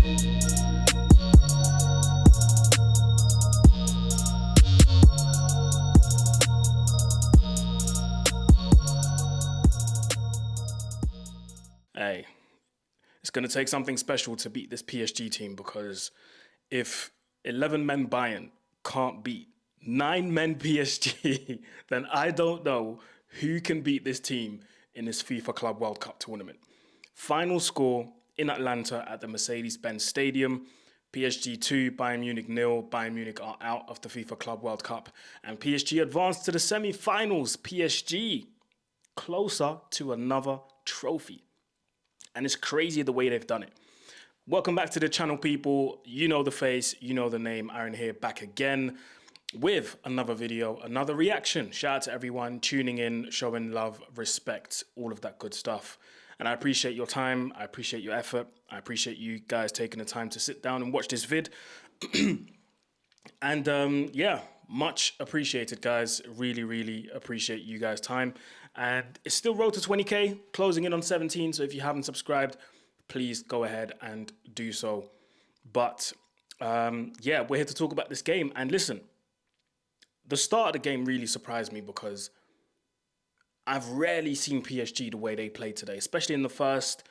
Hey, it's going to take something special to beat this PSG team, because if 11 men Bayern can't beat 9 men PSG, then I don't know who can beat this team in this FIFA Club World Cup tournament. Final score in Atlanta at the Mercedes-Benz Stadium: PSG 2, Bayern Munich 0. Bayern Munich are out of the FIFA Club World Cup, and PSG advanced to the semi-finals. PSG closer to another trophy. And it's crazy the way they've done it. Welcome back to the channel, people. You know the face, you know the name. Aaron here, back again with another video, another reaction. Shout out to everyone tuning in, showing love, respect, all of that good stuff. And I appreciate your time. I appreciate your effort. I appreciate you guys taking the time to sit down and watch this vid. And yeah, much appreciated, guys. Really, really appreciate you guys' time. And it's still road to 20K, closing in on 17. So if you haven't subscribed, please go ahead and do so. But yeah, we're here to talk about this game. And listen, the start of the game really surprised me, because I've rarely seen PSG the way they played today, especially in the first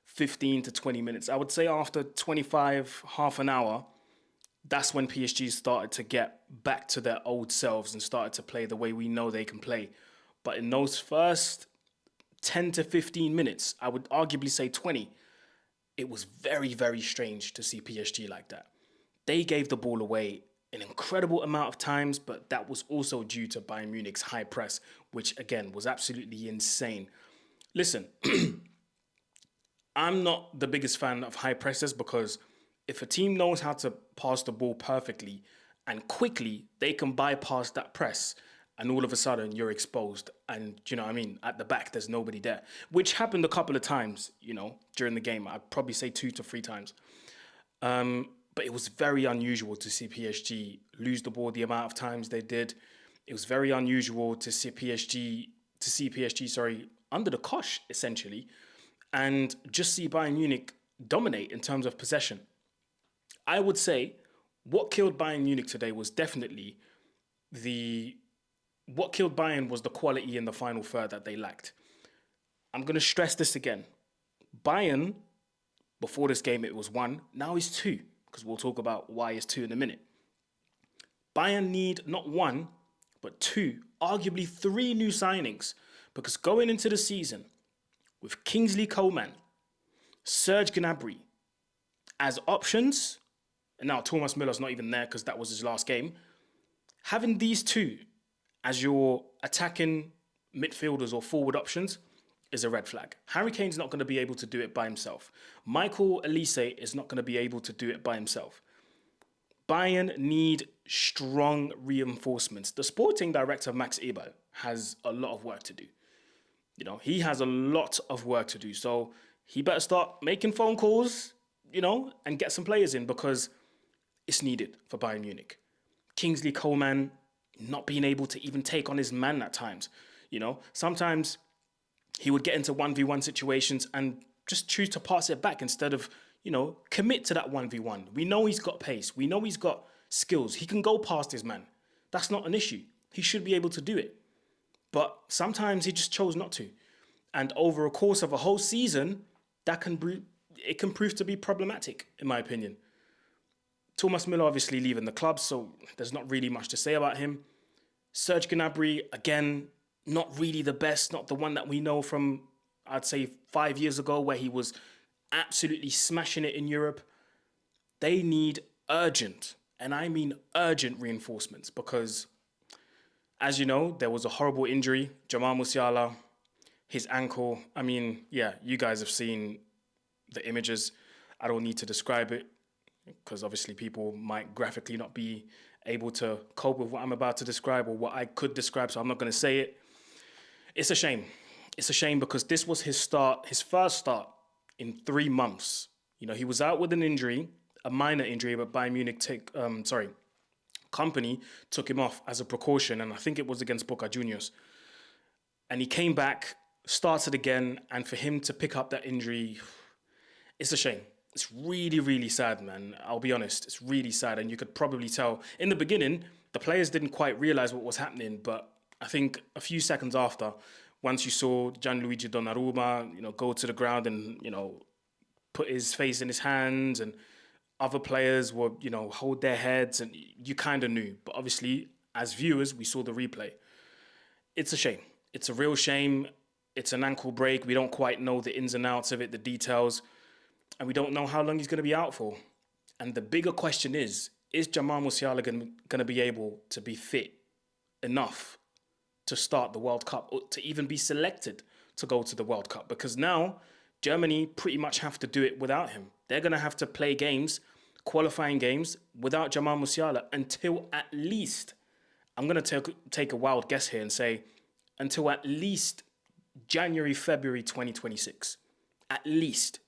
15 to 20 minutes. I would say after 25, half an hour, that's when PSG started to get back to their old selves and started to play the way we know they can play. But in those first 10 to 15 minutes, I would arguably say 20, it was very, very strange to see PSG like that. They gave the ball away an incredible amount of times, but that was also due to Bayern Munich's high press, which again was absolutely insane. Listen, I'm not the biggest fan of high presses, because if a team knows how to pass the ball perfectly and quickly, they can bypass that press, and all of a sudden you're exposed. And you know what I mean? At the back, there's nobody there, which happened a couple of times, you know, during the game. I'd probably say 2 to 3 times. But it was very unusual to see PSG lose the ball the amount of times they did. It was very unusual to see PSG, under the cosh, essentially, and just see Bayern Munich dominate in terms of possession. I would say what killed Bayern Munich today was definitely what killed Bayern was the quality in the final third that they lacked. I'm going to stress this again. Bayern, before this game, it was 1. Now it's 2, because we'll talk about why it's 2 in a minute. Bayern need not 1, but 2, arguably 3 new signings, because going into the season with Kingsley Coman, Serge Gnabry as options, and now Thomas Müller's not even there because that was his last game, having these 2 as your attacking midfielders or forward options is a red flag. Harry Kane's not going to be able to do it by himself. Michael Elise is not going to be able to do it by himself. Bayern need strong reinforcements. The sporting director, Max Eberl, has a lot of work to do. You know, he has a lot of work to do. So he better start making phone calls, you know, and get some players in, because it's needed for Bayern Munich. Kingsley Coman not being able to even take on his man at times. You know, sometimes he would get into 1v1 situations and just choose to pass it back instead of, you know, commit to that 1v1. We know he's got pace. We know he's got skills. He can go past his man. That's not an issue. He should be able to do it. But sometimes he just chose not to. And over a course of a whole season, that can prove to be problematic, in my opinion. Thomas Müller obviously leaving the club, so there's not really much to say about him. Serge Gnabry, again, not really the best, not the one that we know from, I'd say, 5 years ago, where he was absolutely smashing it in Europe. They need urgent, and I mean urgent, reinforcements, because, as you know, there was a horrible injury. Jamal Musiala, his ankle. I mean, yeah, you guys have seen the images. I don't need to describe it, because obviously people might graphically not be able to cope with what I'm about to describe, or what I could describe, so I'm not going to say it. It's a shame. It's a shame, because this was his first start in 3 months. You know, he was out with an injury, a minor injury, but Bayern Munich company took him off as a precaution, and I think it was against Boca Juniors. And he came back, started again, and for him to pick up that injury, it's a shame. It's really, really sad, man. I'll be honest. It's really sad. And you could probably tell in the beginning, the players didn't quite realize what was happening. But I think a few seconds after, once you saw Gianluigi Donnarumma, go to the ground and, put his face in his hands, and other players were, hold their heads, and you kind of knew. But obviously, as viewers, we saw the replay. It's a shame. It's a real shame. It's an ankle break. We don't quite know the ins and outs of it, the details, and we don't know how long he's going to be out for. And the bigger question is Jamal Musiala going to be able to be fit enough to start the World Cup, or to even be selected to go to the World Cup? Because now Germany pretty much have to do it without him. They're going to have to play games, qualifying games, without Jamal Musiala until at least, I'm going to take a wild guess here and say, until at least January, February 2026. At least.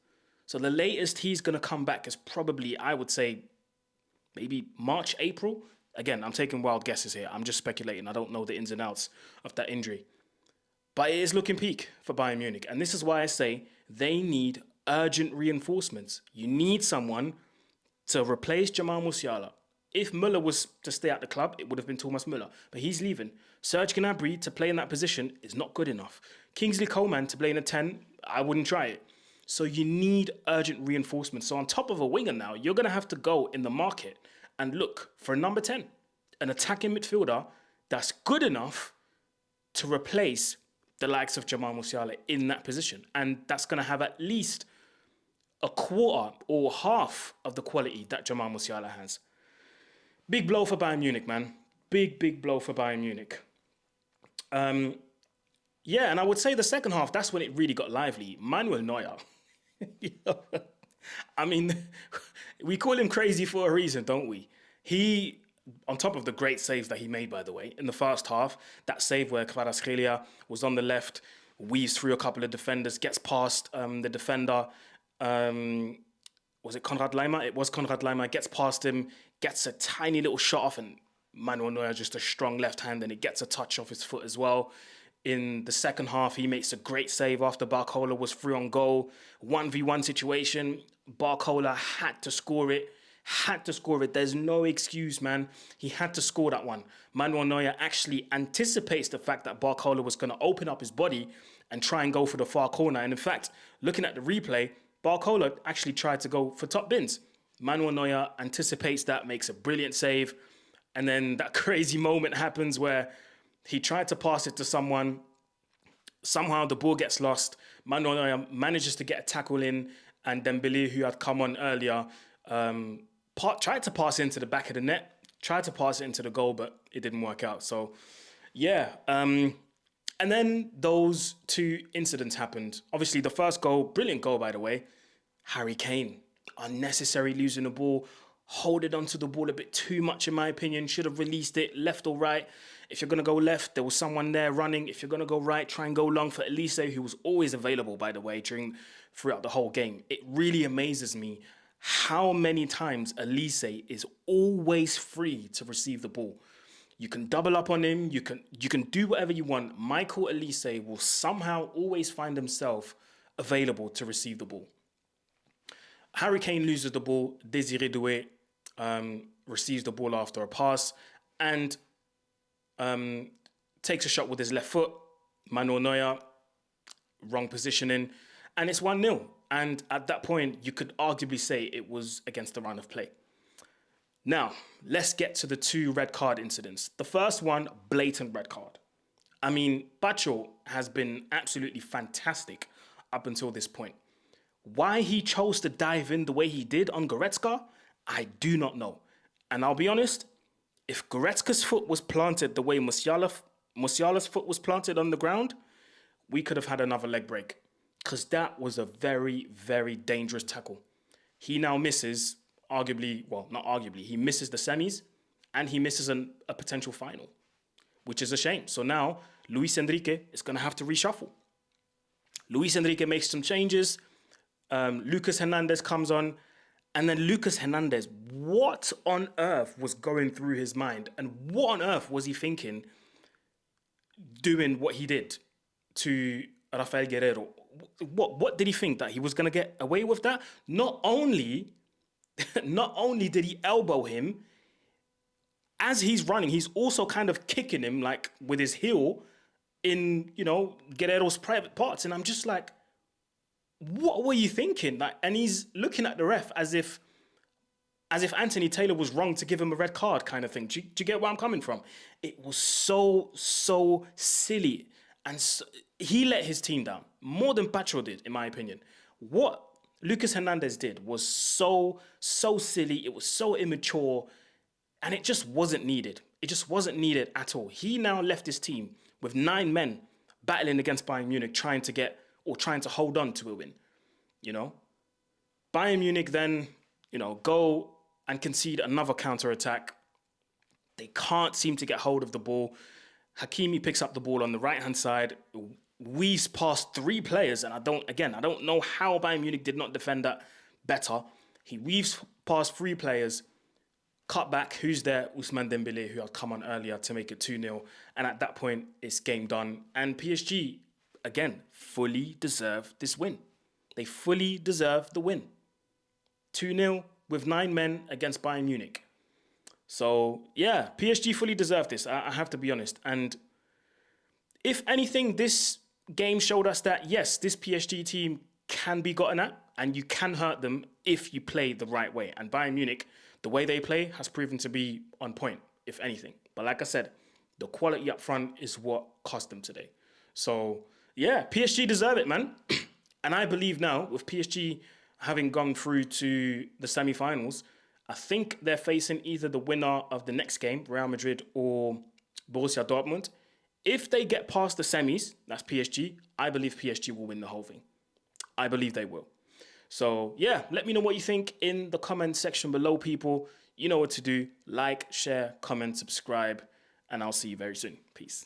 So the latest he's going to come back is probably, I would say, maybe March, April. Again, I'm taking wild guesses here. I'm just speculating. I don't know the ins and outs of that injury. But it is looking peak for Bayern Munich. And this is why I say they need urgent reinforcements. You need someone to replace Jamal Musiala. If Müller was to stay at the club, it would have been Thomas Müller. But he's leaving. Serge Gnabry to play in that position is not good enough. Kingsley Coman to play in a 10, I wouldn't try it. So you need urgent reinforcements. So on top of a winger now, you're going to have to go in the market and look for a number 10, an attacking midfielder that's good enough to replace the likes of Jamal Musiala in that position. And that's going to have at least a quarter or half of the quality that Jamal Musiala has. Big blow for Bayern Munich, man. Big blow for Bayern Munich. Yeah, and I would say the second half, that's when it really got lively. Manuel Neuer. I mean, we call him crazy for a reason, don't we? He, on top of the great saves that he made, by the way, in the first half, that save where Kvaratskhelia was on the left, weaves through a couple of defenders, gets past the defender. Was it Konrad Laimer? It was Konrad Laimer. Gets past him, gets a tiny little shot off, and Manuel Neuer just a strong left hand, and it gets a touch off his foot as well. In the second half, he makes a great save after Barcola was through on goal. 1v1 situation. Barcola had to score it. There's no excuse, man. He had to score that one. Manuel Neuer actually anticipates the fact that Barcola was going to open up his body and try and go for the far corner. And in fact, looking at the replay, Barcola actually tried to go for top bins. Manuel Neuer anticipates that, makes a brilliant save. And then that crazy moment happens where he tried to pass it to someone. Somehow the ball gets lost. Manuel Neuer manages to get a tackle in, and Dembele, who had come on earlier, tried to pass into the back of the net, tried to pass it into the goal, but it didn't work out. So, yeah. And then those two incidents happened. Obviously, the first goal, brilliant goal, by the way. Harry Kane, unnecessary losing the ball, holding onto the ball a bit too much, in my opinion. Should have released it left or right. If you're going to go left, there was someone there running. If you're going to go right, try and go long for Elise, who was always available, by the way, throughout the whole game. It really amazes me how many times Elise is always free to receive the ball. You can double up on him. You can do whatever you want. Michael Elise will somehow always find himself available to receive the ball. Harry Kane loses the ball. Désiré Doué receives the ball after a pass and takes a shot with his left foot. Manuel Neuer, wrong positioning, and it's 1-0. And at that point, you could arguably say it was against the run of play. Now, let's get to the two red card incidents. The first one, blatant red card. I mean, Bacho has been absolutely fantastic up until this point. Why he chose to dive in the way he did on Goretzka, I do not know. And I'll be honest, if Goretzka's foot was planted the way Musiala's foot was planted on the ground, we could have had another leg break. Because that was a very, very dangerous tackle. He now misses, he misses the semis and he misses a potential final, which is a shame. So now Luis Enrique is going to have to reshuffle. Luis Enrique makes some changes. Lucas Hernandez comes on. And then Lucas Hernandez, what on earth was going through his mind? And what on earth was he thinking doing what he did to Rafael Guerreiro? What did he think that he was gonna get away with that? Not only, not only did he elbow him as he's running, he's also kind of kicking him like with his heel in, Guerrero's private parts, and I'm just like, what were you thinking? Like, and he's looking at the ref as if Anthony Taylor was wrong to give him a red card, kind of thing. Do you get where I'm coming from? It was so silly, and he let his team down more than Pacho did, in my opinion. What Lucas Hernandez did was so silly. It was so immature, and it just wasn't needed. It just wasn't needed at all. He now left his team with 9 men battling against Bayern Munich, trying to hold on to a win. Bayern Munich then, go and concede another counter-attack. They can't seem to get hold of the ball. Hakimi picks up the ball on the right-hand side, weaves past 3 players, and I don't know how Bayern Munich did not defend that better. He weaves past 3 players, cut back, who's there? Ousmane Dembele, who had come on earlier to make it 2-0. And at that point, it's game done. And PSG, again, fully deserve this win. They fully deserve the win. 2-0 with 9 men against Bayern Munich. So, yeah, PSG fully deserve this. I have to be honest. And if anything, this game showed us that, yes, this PSG team can be gotten at, and you can hurt them if you play the right way. And Bayern Munich, the way they play has proven to be on point, if anything. But like I said, the quality up front is what cost them today. So, yeah, PSG deserve it, man. And I believe now, with PSG having gone through to the semi-finals, I think they're facing either the winner of the next game, Real Madrid or Borussia Dortmund. If they get past the semis, that's PSG, I believe PSG will win the whole thing. I believe they will. So, yeah, let me know what you think in the comment section below, people. You know what to do. Like, share, comment, subscribe, and I'll see you very soon. Peace.